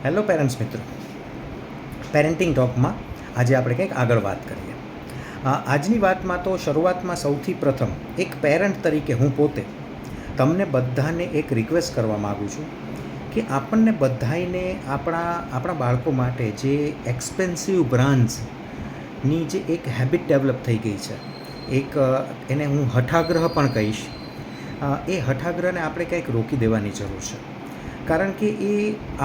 Hello parents મિત્રો, parenting ટોકમાં આજે આપણે કંઈક આગળ વાત કરીએ. આજની વાતમાં તો શરૂઆતમાં સૌથી પ્રથમ એક પેરેન્ટ તરીકે હું પોતે તમને બધાને એક રિક્વેસ્ટ કરવા માગું છું કે આપણને બધાને આપણા બાળકો માટે જે એક્સપેન્સિવ બ્રાન્ડ્સની જે એક હેબિટ ડેવલપ થઈ ગઈ છે, એને હું હઠાગ્રહ પણ કહીશ, એ હઠાગ્રહને આપણે કંઈક રોકી દેવાની જરૂર છે. કારણ કે એ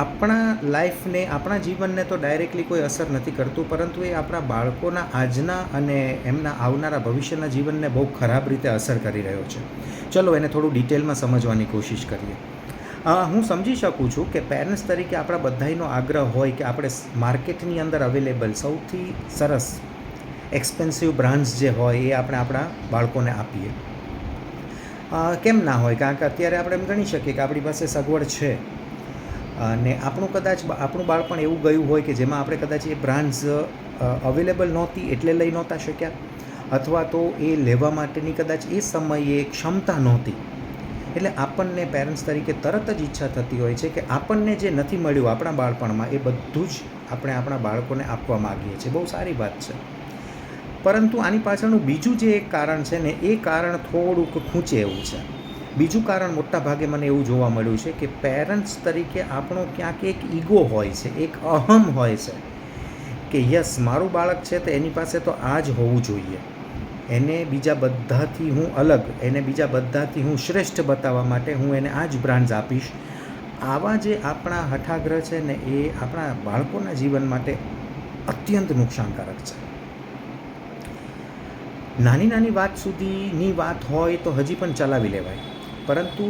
આપણા લાઈફને, આપણા જીવનને તો ડાયરેક્ટલી કોઈ અસર નથી કરતું, પરંતુ એ આપણા બાળકોના આજના અને એમના આવનારા ભવિષ્યના જીવનને બહુ ખરાબ રીતે અસર કરી રહ્યો છે. ચલો એને થોડું ડિટેલમાં સમજવાની કોશિશ કરીએ. હું સમજી શકું છું કે પેરેન્ટ્સ તરીકે આપણા બધાનો આગ્રહ હોય કે આપણે માર્કેટની અંદર અવેલેબલ સૌથી સરસ એક્સપેન્સિવ બ્રાન્ડ્સ જે હોય એ આપણે આપણા બાળકોને આપીએ. કેમ ના હોય? કારણ કે અત્યારે આપણે એમ ગણી શકીએ કે આપણી પાસે સગવડ છે અને આપણું બાળપણ એવું ગયું હોય કે જેમાં આપણે કદાચ એ બ્રાન્ડ્સ અવેલેબલ નહોતી એટલે લઈ નહોતા શક્યા, અથવા તો એ લેવા માટેની કદાચ એ સમયે ક્ષમતા નહોતી. એટલે આપણને પેરેન્ટ્સ તરીકે તરત જ ઈચ્છા થતી હોય છે કે આપણને જે નથી મળ્યું આપણા બાળપણમાં એ બધું જ આપણે આપણા બાળકોને આપવા માગીએ છીએ. બહુ સારી વાત છે. પરંતુ આની પાછળનું બીજું જે એક કારણ છે ને, એ કારણ થોડુંક ખૂંચે એવું છે. બીજું કારણ મોટા ભાગે મને એવું જોવા મળ્યું છે કે પેરેન્ટ્સ તરીકે આપણો ક્યાંક એક ઈગો હોય છે, એક અહમ હોય છે કે યસ, મારું બાળક છે તો એની પાસે તો આ જ હોવું જોઈએ, એને બીજા બધાથી હું અલગ, એને બીજા બધાથી હું શ્રેષ્ઠ બતાવવા માટે હું એને આ જ બ્રાન્ડ્સ આપીશ. આવા જે આપણા હઠાગ્રહ છે ને, એ આપણા બાળકોના જીવન માટે અત્યંત નુકસાનકારક છે. નાની નાની વાત સુધીની વાત હોય તો હજી પણ ચલાવી લેવાય, પરંતુ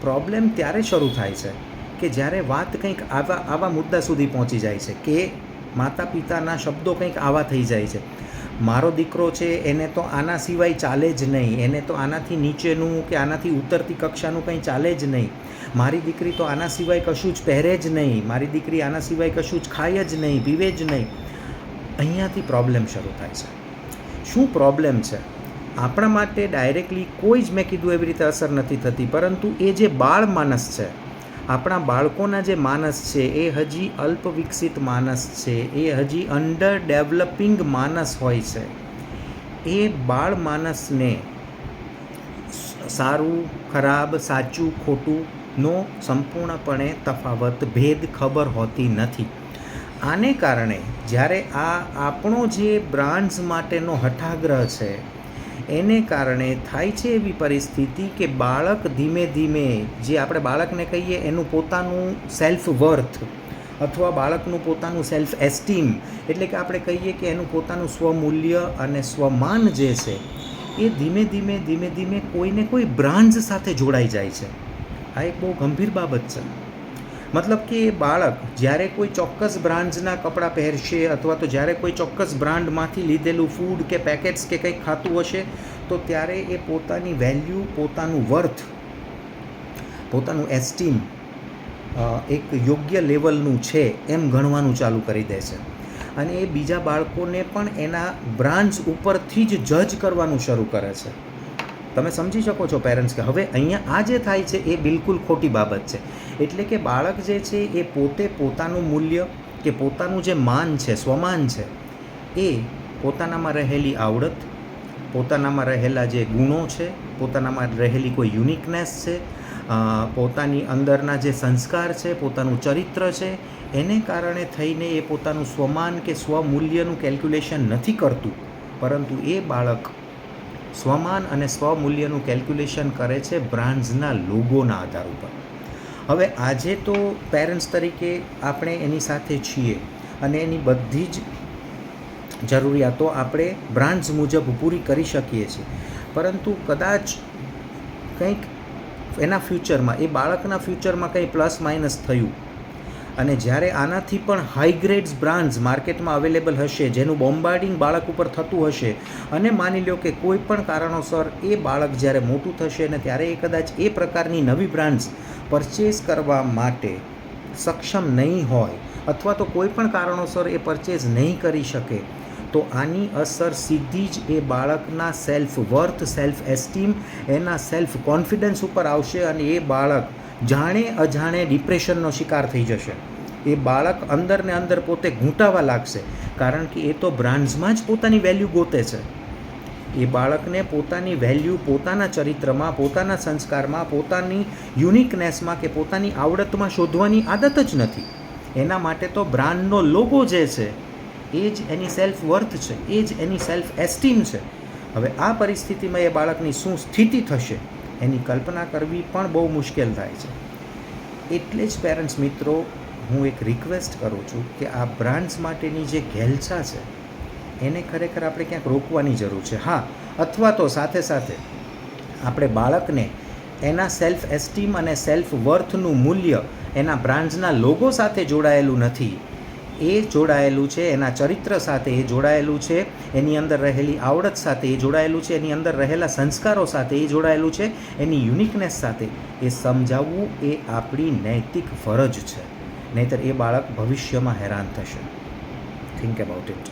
પ્રોબ્લેમ ત્યારે શરૂ થાય છે કે જ્યારે વાત કંઈક આવા મુદ્દા સુધી પહોંચી જાય છે કે માતા પિતાના શબ્દો કંઈક આવા થઈ જાય છે: મારો દીકરો છે એને તો આના સિવાય ચાલે જ નહીં, એને તો આનાથી નીચેનું કે આનાથી ઉતરતી કક્ષાનું કંઈ ચાલે જ નહીં, મારી દીકરી તો આના સિવાય કશું જ પહેરે જ નહીં, મારી દીકરી આના સિવાય કશું જ ખાય જ નહીં, પીવે જ નહીં. અહીંયાથી પ્રોબ્લેમ શરૂ થાય છે. શું પ્રોબ્લેમ છે? આપણા માટે ડાયરેક્ટલી કોઈ જ, મેં કીધું એવી રીતે અસર નથી થતી, પરંતુ એ જે બાળ માનસ છે, આપણા બાળકોના જે માનસ છે, એ હજી અલ્પ વિકસિત માનસ છે, એ હજી અંડર ડેવલપિંગ માનસ હોય છે. એ બાળ માનસને સારું ખરાબ, સાચું ખોટુંનો સંપૂર્ણપણે તફાવત, ભેદ ખબર હોતી નથી. આને કારણે જ્યારે આપણો જે બ્રાન્ડ્સ માટેનો હઠાગ્રહ છે, એને કારણે થાય છે એવી પરિસ્થિતિ કે બાળક ધીમે ધીમે, જે આપણે બાળકને કહીએ એનું પોતાનું સેલ્ફ વર્થ, અથવા બાળકનું પોતાનું સેલ્ફ એસ્ટીમ, એટલે કે આપણે કહીએ કે એનું પોતાનું સ્વમૂલ્ય અને સ્વમાન જે છે, એ ધીમે ધીમે કોઈને કોઈ બ્રાન્ડ્સ સાથે જોડાઈ જાય છે. આ એક બહુ ગંભીર બાબત છે. મતલબ કે એ બાળક જ્યારે કોઈ ચોક્કસ બ્રાન્ડ્સના કપડાં પહેરશે, અથવા તો જ્યારે કોઈ ચોક્કસ બ્રાન્ડમાંથી લીધેલું ફૂડ કે પેકેટ્સ કે કંઈક ખાતું હશે, તો ત્યારે એ પોતાની વેલ્યુ, પોતાનું વર્થ, પોતાનું એસ્ટીમ એક યોગ્ય લેવલનું છે એમ ગણવાનું ચાલુ કરી દે છે. અને એ બીજા બાળકોને પણ એના બ્રાન્ડ્સ ઉપરથી જ જજ કરવાનું શરૂ કરે છે. તમે સમજી શકો છો પેરેન્ટ્સ કે હવે અહીંયા આ જે થાય છે એ બિલકુલ ખોટી બાબત છે. એટલે કે બાળક જે છે એ પોતે પોતાનું મૂલ્ય કે પોતાનું જે માન છે, સ્વમાન છે, એ પોતાનામાં રહેલી આવડત, પોતાનામાં રહેલા જે ગુણો છે, પોતાનામાં રહેલી કોઈ યુનિકનેસ છે, પોતાની અંદરના જે સંસ્કાર છે, પોતાનું ચરિત્ર છે, એને કારણે થઈને એ પોતાનું સ્વમાન કે સ્વમૂલ્યનું કેલ્ક્યુલેશન નથી કરતું, પરંતુ એ બાળક સ્વમાન અને સ્વમૂલ્યનું કેલ્ક્યુલેશન કરે છે બ્રાન્ડ્સના લોગોના આધાર ઉપર. હવે આજે તો પેરેન્ટ્સ તરીકે આપણે એની સાથે છીએ અને એની બધી જ જરૂરિયાતો આપણે બ્રાન્ડ્સ મુજબ પૂરી કરી શકીએ છીએ, પરંતુ કદાચ કંઈક એના ફ્યુચરમાં, એ બાળકના ફ્યુચરમાં કંઈ પ્લસ માઇનસ થયું અને જ્યારે આનાથી પણ હાઈ ગ્રેડ્સ બ્રાન્ડ્સ માર્કેટમાં અવેલેબલ હશે, જેનું બોમ્બાર્ડિંગ બાળક ઉપર થતું હશે, અને માની લો કે કોઈ પણ કારણોસર એ બાળક જ્યારે મોટું થશે ને ત્યારે એ કદાચ એ પ્રકારની નવી બ્રાન્ડ્સ પરચેઝ કરવા માટે સક્ષમ નહીં હોય, અથવા તો કોઈ પણ કારણોસર એ પરચેઝ નહીં કરી શકે, તો આની અસર સીધી જ એ બાળકના સેલ્ફ વર્થ, સેલ્ફ એસ્ટીમ, એના સેલ્ફ કોન્ફિડન્સ ઉપર આવશે અને એ બાળક જાણે અજાણે ડિપ્રેશનનો શિકાર થઈ જશે. એ બાળક અંદર ને અંદર પોતે ઘૂંટાવા લાગશે, કારણ કે એ તો બ્રાન્ડ્સમાં જ પોતાની વેલ્યુ ગોતે છે. એ બાળકને પોતાની વેલ્યુ પોતાના ચરિત્રમાં, પોતાના સંસ્કારમાં, પોતાની યુનિકનેસમાં કે પોતાની આવડતમાં શોધવાની આદત જ નથી. એના માટે તો બ્રાન્ડનો લોગો જે છે એ જ એની સેલ્ફ વર્થ છે, એ જ એની સેલ્ફ એસ્ટીમ છે. હવે આ પરિસ્થિતિમાં એ બાળકની શું સ્થિતિ થશે એની કલ્પના કરવી પણ બહુ મુશ્કેલ થાય છે. એટલે જ પેરેન્ટ્સ મિત્રો, હું એક રિક્વેસ્ટ કરું છું કે આ બ્રાન્ડ્સ માટેની જે ઘેલછા છે એને ખરેખર આપણે ક્યાંક રોકવાની જરૂર છે. હા, અથવા તો સાથે સાથે આપણે બાળકને એના સેલ્ફ એસ્ટીમ અને સેલ્ફ વર્થનું મૂલ્ય એના બ્રાન્ડ્સના લોગો સાથે જોડાયેલું નથી, એ જોડાયેલું છે એના ચરિત્ર સાથે, એ જોડાયેલું છે એની અંદર રહેલી આવડત સાથે, એ જોડાયેલું છે એની અંદર રહેલા સંસ્કારો સાથે, એ જોડાયેલું છે એની યુનિકનેસ સાથે. એ સમજાવવું એ આપણી નૈતિક ફરજ છે, નહીંતર એ બાળક ભવિષ્યમાં હેરાન થશે. Think about it.